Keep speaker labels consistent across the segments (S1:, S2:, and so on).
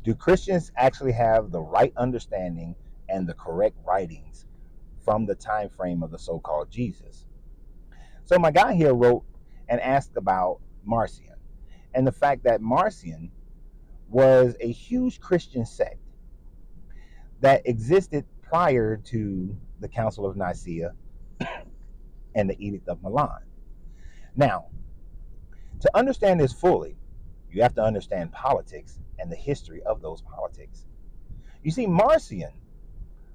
S1: Do Christians actually have the right understanding and the correct writings from the time frame of the so-called Jesus? So my guy here wrote and asked about Marcion and the fact that Marcion was a huge Christian sect that existed prior to the Council of Nicaea and the Edict of Milan. Now, to understand this fully, you have to understand politics and the history of those politics. You see, Marcion,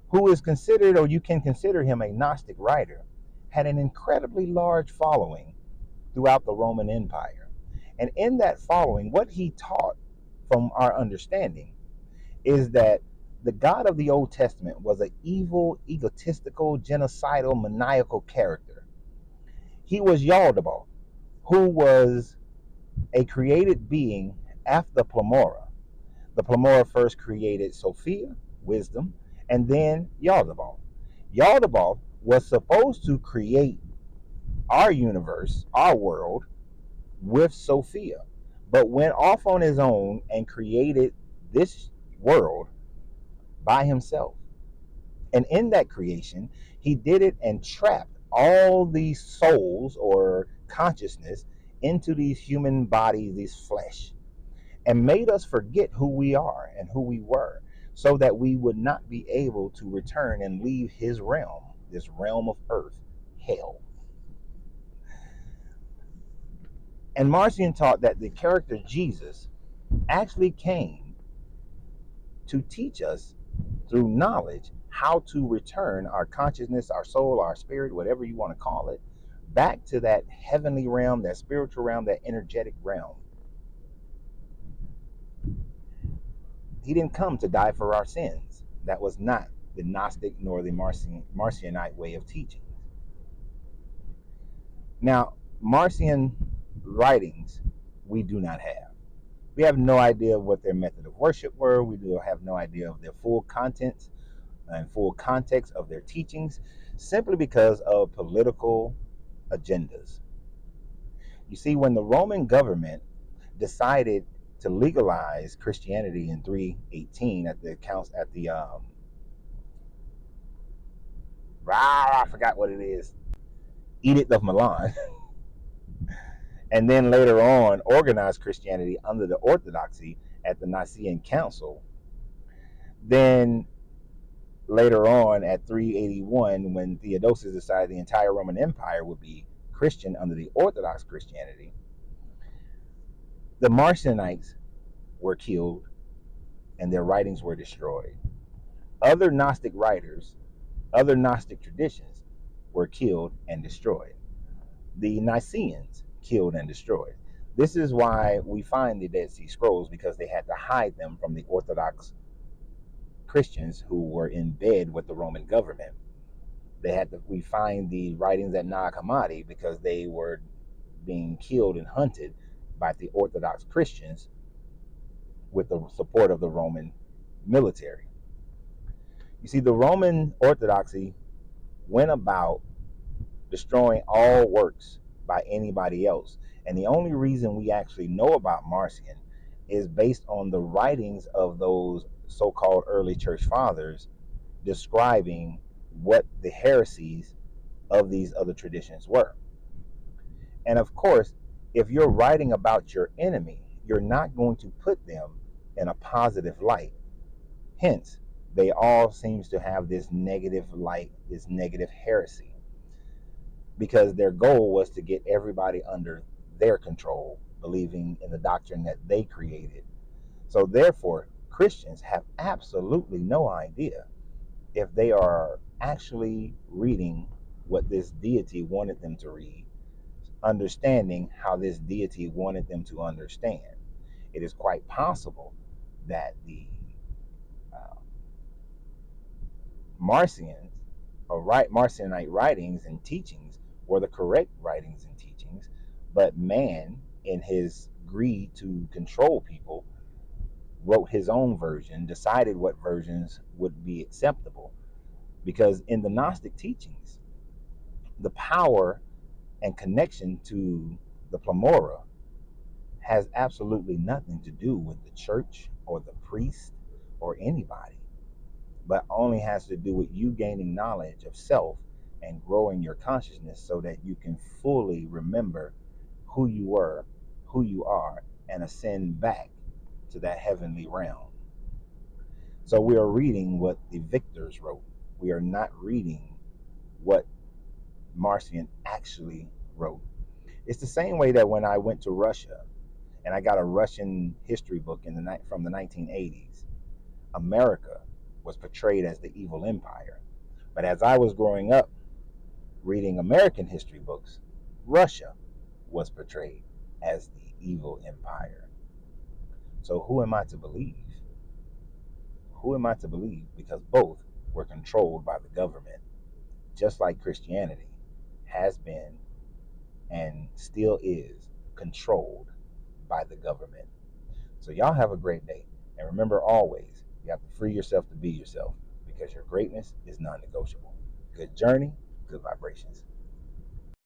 S1: who is considered, or you can consider him a Gnostic writer, had an incredibly large following throughout the Roman Empire. And in that following, what he taught, from our understanding, is that the God of the Old Testament was an evil, egotistical, genocidal, maniacal character. He was Yaldabaoth, who was a created being after Plamora. The Plamora first created Sophia, wisdom, and then Yaldabaoth. Yaldabaoth was supposed to create our universe, our world, with Sophia, but went off on his own and created this world by himself. And in that creation, he did it and trapped all these souls or consciousness into these human bodies, these flesh, and made us forget who we are and who we were, so that we would not be able to return and leave his realm, this realm of earth, hell. And Marcion taught that the character Jesus actually came to teach us through knowledge how to return our consciousness, our soul, our spirit, whatever you want to call it, back to that heavenly realm, that spiritual realm, that energetic realm. He didn't come to die for our sins. That was not the Gnostic nor the Marcionite way of teaching. Now, Marcion writings we do not have. We have no idea what their method of worship were. We do have no idea of their full contents and full context of their teachings, simply because of political agendas. You see, when the Roman government decided to legalize Christianity in 318 at the council, at the I forgot what it is, Edict of Milan, and then later on organized Christianity under the Orthodoxy at the Nicene Council. Then later on at 381, when Theodosius decided the entire Roman Empire would be Christian under the Orthodox Christianity, the Marcionites were killed and their writings were destroyed. Other Gnostic writers, other Gnostic traditions were killed and destroyed. The Nicaeans killed and destroyed. This is why we find the Dead Sea Scrolls, because they had to hide them from the Orthodox Christians who were in bed with the Roman government. We find the writings at Nag Hammadi because they were being killed and hunted by the Orthodox Christians with the support of the Roman military. You see, the Roman Orthodoxy went about destroying all works by anybody else. And the only reason we actually know about Marcion is based on the writings of those so-called early church fathers describing what the heresies of these other traditions were. And of course, if you're writing about your enemy, you're not going to put them in a positive light. Hence, they all seems to have this negative light, this negative heresy, because their goal was to get everybody under their control, believing in the doctrine that they created. So therefore, Christians have absolutely no idea if they are actually reading what this deity wanted them to read, understanding how this deity wanted them to understand. It is quite possible that the uh, Marcions or Marcionite writings and teachings were the correct writings and teachings, but man, in his greed to control people, wrote his own version, decided what versions would be acceptable. Because in the Gnostic teachings, the power and connection to the Plamora has absolutely nothing to do with the church or the priest or anybody, but only has to do with you gaining knowledge of self and growing your consciousness so that you can fully remember who you were, who you are, and ascend back to that heavenly realm. So we are reading what the victors wrote. We are not reading what Marcion actually wrote. It's the same way that when I went to Russia and I got a Russian history book in the night from the 1980s, America was portrayed as the evil empire. But as I was growing up reading American history books, Russia was portrayed as the evil empire. So who am I to believe? Who am I to believe? Because both were controlled by the government, just like Christianity has been and still is controlled by the government. So y'all have a great day. And remember always, you have to free yourself to be yourself because your greatness is non-negotiable. Good journey, good vibrations.